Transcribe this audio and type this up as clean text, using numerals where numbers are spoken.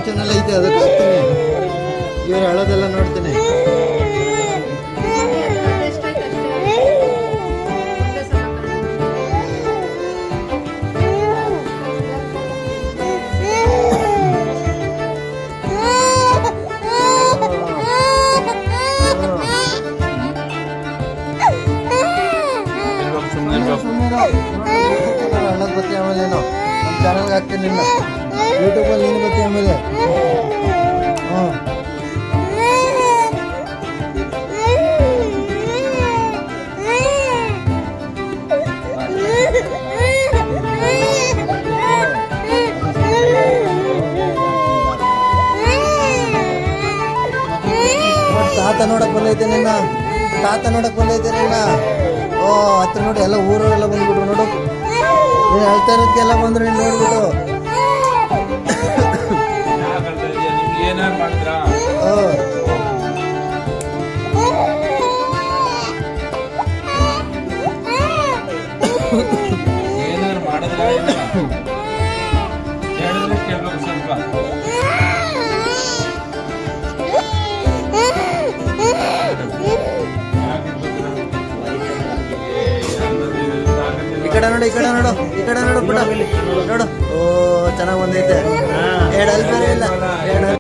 Channel ಐತೆ ಅದಕ್ಕೆ ಹಾಕ್ತೀನಿ. ಇವ್ರು ಹೇಳೋದೆಲ್ಲ ನೋಡ್ತೀನಿ. ಹಣದ ಬತ್ತಿ ಆಮೇಲೆ ಏನೋ ನಮ್ಮ ಚಾನಲ್ಗೆ ಹಾಕ್ತೀನಿ ನಿನ್ನ ಯೂಟ್ಯೂಬಲ್ಲಿ ನೀನು ಬತ್ತಿ ಆಮೇಲೆ. ಹ್ಞೂ ತಾತ ನೋಡಕ್ ಬಂದೈತೆ ನಿನ್ನ, ತಾತ ನೋಡಕ್ ಬಂದೈತೆ ನಿನ್ನ. ಓ ಹತ್ರ ನೋಡಿ ಎಲ್ಲ ಊರವರೆಲ್ಲ ಬಂದ್ಬಿಟ್ರು ನೋಡು. ನೀನು ಹೇಳ್ತಾ ಇರೋದಕ್ಕೆಲ್ಲ ಬಂದ್ರು ನೀನು ನೋಡ್ಬಿಟ್ಟು. ಈ ಕಡೆ ನೋಡು, ಈ ಕಡೆ ನೋಡು, ಈ ಕಡೆ ನೋಡು ಪುಟ್ಟ ನೋಡು. ಓ ಚೆನ್ನಾಗಿ ಬಂದೈತೆ. ಎರಡು ಅಲ್ಲಿ ಬೇರೆ ಇಲ್ಲ.